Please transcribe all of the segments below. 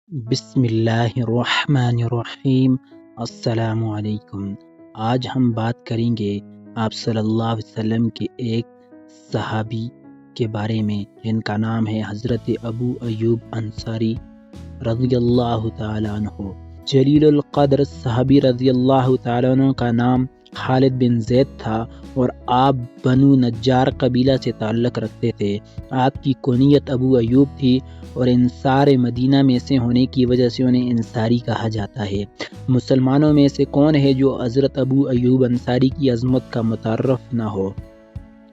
بسم اللہ الرحمن الرحیم۔ السلام علیکم۔ آج ہم بات کریں گے آپ صلی اللہ علیہ وسلم کے ایک صحابی کے بارے میں جن کا نام ہے حضرت ابو ایوب انصاری رضی اللہ تعالیٰ عنہ۔ جلیل القدر صحابی رضی اللہ تعالیٰ عنہ کا نام خالد بن زید تھا اور آپ بنو نجار قبیلہ سے تعلق رکھتے تھے۔ آپ کی کنیت ابو ایوب تھی اور انصار مدینہ میں سے ہونے کی وجہ سے انہیں انصاری کہا جاتا ہے۔ مسلمانوں میں سے کون ہے جو حضرت ابو ایوب انصاری کی عظمت کا متعارف نہ ہو؟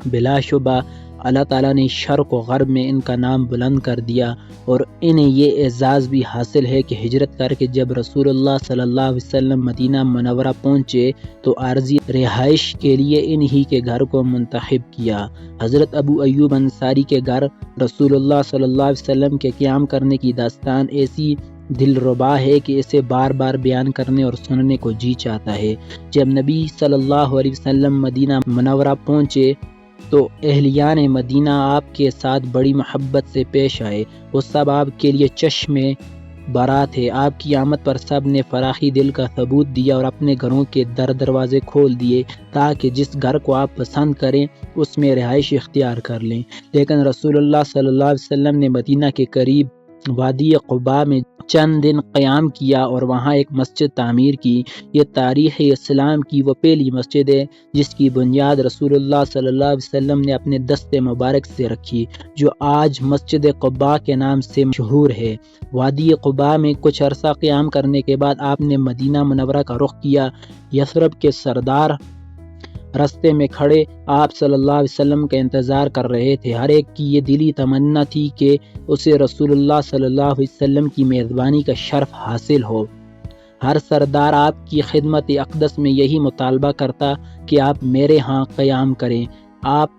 بلا شبہ اللہ تعالیٰ نے شرق و غرب میں ان کا نام بلند کر دیا اور انہیں یہ اعزاز بھی حاصل ہے کہ ہجرت کر کے جب رسول اللہ صلی اللہ علیہ وسلم مدینہ منورہ پہنچے تو عارضی رہائش کے لیے انہی کے گھر کو منتخب کیا۔ حضرت ابو ایوب انصاری کے گھر رسول اللہ صلی اللہ علیہ وسلم کے قیام کرنے کی داستان ایسی دل ربا ہے کہ اسے بار بار بیان کرنے اور سننے کو جی چاہتا ہے۔ جب نبی صلی اللہ علیہ وسلم مدینہ منورہ پہنچے تو اہلیان مدینہ آپ کے ساتھ بڑی محبت سے پیش آئے۔ وہ سب آپ کے لیے چشمے بارات تھے۔ آپ کی آمد پر سب نے فراخی دل کا ثبوت دیا اور اپنے گھروں کے دروازے کھول دیے تاکہ جس گھر کو آپ پسند کریں اس میں رہائش اختیار کر لیں۔ لیکن رسول اللہ صلی اللہ علیہ وسلم نے مدینہ کے قریب وادی قباء میں چند دن قیام کیا اور وہاں ایک مسجد تعمیر کی۔ یہ تاریخ اسلام کی وہ پہلی مسجد ہے جس کی بنیاد رسول اللہ صلی اللہ علیہ وسلم نے اپنے دست مبارک سے رکھی، جو آج مسجد قباء کے نام سے مشہور ہے۔ وادی قباء میں کچھ عرصہ قیام کرنے کے بعد آپ نے مدینہ منورہ کا رخ کیا۔ یثرب کے سردار رستے میں کھڑے آپ صلی اللہ علیہ وسلم کا انتظار کر رہے تھے۔ ہر ایک کی یہ دلی تمنا تھی کہ اسے رسول اللہ صلی اللہ علیہ وسلم کی میزبانی کا شرف حاصل ہو۔ ہر سردار آپ کی خدمت اقدس میں یہی مطالبہ کرتا کہ آپ میرے ہاں قیام کریں۔ آپ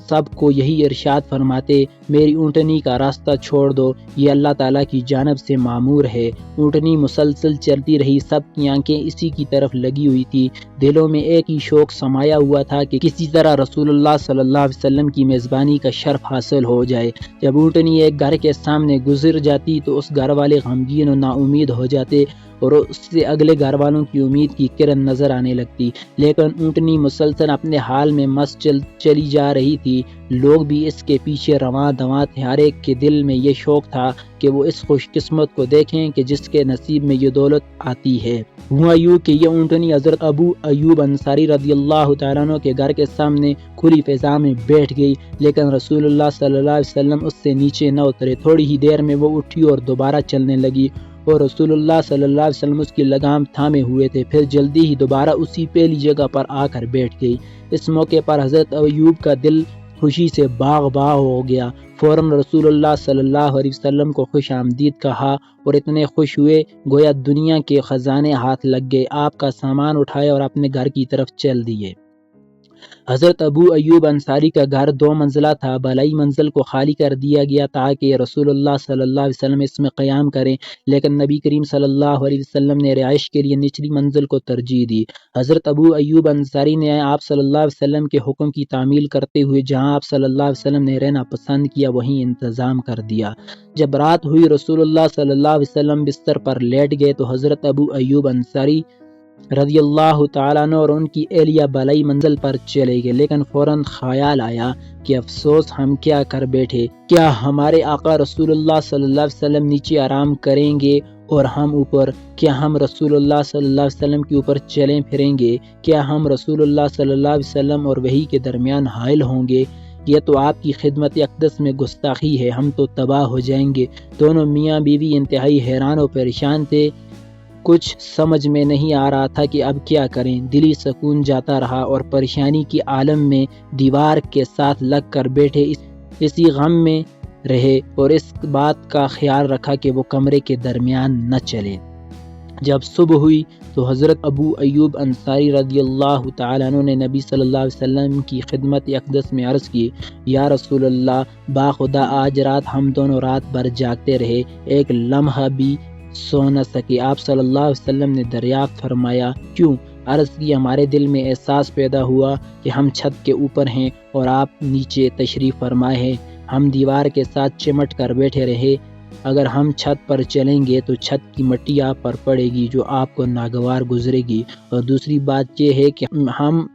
سب کو یہی ارشاد فرماتے، میری اونٹنی کا راستہ چھوڑ دو، یہ اللہ تعالیٰ کی جانب سے مامور ہے۔ اونٹنی مسلسل چلتی رہی، سب کی آنکھیں اسی کی طرف لگی ہوئی تھی۔ دلوں میں ایک ہی شوق سمایا ہوا تھا کہ کسی طرح رسول اللہ صلی اللہ علیہ وسلم کی میزبانی کا شرف حاصل ہو جائے۔ جب اونٹنی ایک گھر کے سامنے گزر جاتی تو اس گھر والے غمگین و نا امید ہو جاتے اور اس سے اگلے گھر والوں کی امید کی کرن نظر آنے لگتی، لیکن اونٹنی مسلسل اپنے حال میں مست چلی جا رہی تھی۔ لوگ بھی اس کے پیچھے رواں دواں تھے۔ ہر ایک کے دل میں یہ شوق تھا کہ وہ اس خوش قسمت کو دیکھیں کہ جس کے نصیب میں یہ دولت آتی ہے۔ ہوا یوں کہ یہ اونٹنی حضرت ابو ایوب انصاری رضی اللہ تعالیٰ عنہ کے گھر کے سامنے کھلی فضا میں بیٹھ گئی، لیکن رسول اللہ صلی اللہ علیہ وسلم اس سے نیچے نہ اترے۔ تھوڑی ہی دیر میں وہ اٹھی اور دوبارہ چلنے لگی اور رسول اللہ صلی اللہ علیہ وسلم اس کی لگام تھامے ہوئے تھے۔ پھر جلدی ہی دوبارہ اسی پہلی جگہ پر آ کر بیٹھ گئی۔ اس موقع پر حضرت ایوب کا دل خوشی سے باغ باغ ہو گیا۔ فوراً رسول اللہ صلی اللہ علیہ وسلم کو خوش آمدید کہا اور اتنے خوش ہوئے گویا دنیا کے خزانے ہاتھ لگ گئے۔ آپ کا سامان اٹھایا اور اپنے گھر کی طرف چل دیے۔ حضرت ابو ایوب انصاری کا گھر 2 منزلہ تھا۔ بالائی منزل کو خالی کر دیا گیا تاکہ رسول اللہ صلی اللہ علیہ وسلم اس میں قیام کریں، لیکن نبی کریم صلی اللہ علیہ وسلم نے رہائش کے لیے نچلی منزل کو ترجیح دی۔ حضرت ابو ایوب انصاری نے آپ صلی اللہ علیہ وسلم کے حکم کی تعمیل کرتے ہوئے جہاں آپ صلی اللہ علیہ وسلم نے رہنا پسند کیا وہیں انتظام کر دیا۔ جب رات ہوئی رسول اللہ صلی اللہ علیہ وسلم بستر پر لیٹ گئے تو حضرت ابو ایوب انصاری رضی اللہ تعالیٰ عنہ اور ان کی اہلیہ بالائی منزل پر چلے گئے، لیکن فوراً خیال آیا کہ افسوس ہم کیا کر بیٹھے، کیا ہمارے آقا رسول اللہ صلی اللہ علیہ وسلم نیچے آرام کریں گے اور ہم اوپر؟ کیا ہم رسول اللہ صلی اللہ علیہ وسلم کے اوپر چلیں پھریں گے؟ کیا ہم رسول اللہ صلی اللہ علیہ وسلم اور وحی کے درمیان حائل ہوں گے؟ یہ تو آپ کی خدمت اقدس میں گستاخی ہے، ہم تو تباہ ہو جائیں گے۔ دونوں میاں بیوی انتہائی حیران و پریشان تھے۔ کچھ سمجھ میں نہیں آ رہا تھا کہ اب کیا کریں۔ دلی سکون جاتا رہا اور پریشانی کی عالم میں دیوار کے ساتھ لگ کر بیٹھے اسی غم میں رہے اور اس بات کا خیال رکھا کہ وہ کمرے کے درمیان نہ چلے۔ جب صبح ہوئی تو حضرت ابو ایوب انصاری رضی اللہ تعالیٰ عنہ نے نبی صلی اللہ علیہ وسلم کی خدمت اقدس میں عرض کی، یا رسول اللہ، باخدا آج رات ہم دونوں رات بھر جاگتے رہے، ایک لمحہ بھی سو نہ سکے۔ آپ صلی اللہ علیہ وسلم نے دریافت فرمایا، کیوں؟ عرض کی، ہمارے دل میں احساس پیدا ہوا کہ ہم چھت کے اوپر ہیں اور آپ نیچے تشریف فرمائے ہیں۔ ہم دیوار کے ساتھ چمٹ کر بیٹھے رہے، اگر ہم چھت پر چلیں گے تو چھت کی مٹی آپ پر پڑے گی جو آپ کو ناگوار گزرے گی، اور دوسری بات یہ ہے کہ ہم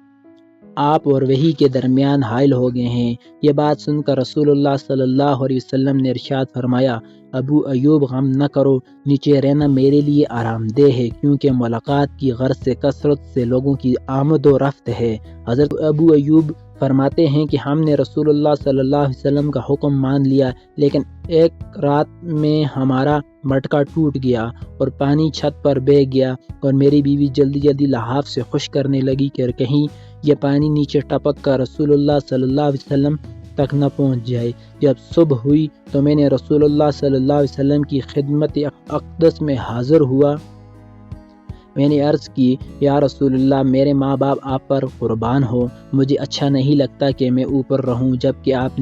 آپ اور وحی کے درمیان حائل ہو گئے ہیں۔ یہ بات سن کر رسول اللہ صلی اللہ علیہ وسلم نے ارشاد فرمایا، ابو ایوب غم نہ کرو، نیچے رہنا میرے لیے آرام دہ ہے، کیونکہ ملاقات کی غرض سے کثرت سے لوگوں کی آمد و رفت ہے۔ حضرت ابو ایوب فرماتے ہیں کہ ہم نے رسول اللہ صلی اللہ علیہ وسلم کا حکم مان لیا، لیکن ایک رات میں ہمارا مٹکا ٹوٹ گیا اور پانی چھت پر بہہ گیا، اور میری بیوی جلدی جلدی لحاف سے خشک کرنے لگی کہ کہیں یہ پانی نیچے ٹپک کر رسول اللہ صلی اللہ علیہ وسلم تک نہ پہنچ جائے۔ جب صبح ہوئی تو میں نے رسول اللہ صلی اللہ علیہ وسلم کی خدمت اقدس میں حاضر ہوا۔ میں نے عرض کی، یا رسول اللہ، میرے ماں باپ آپ پر قربان ہو، مجھے اچھا نہیں لگتا کہ میں اوپر رہوں جبکہ آپ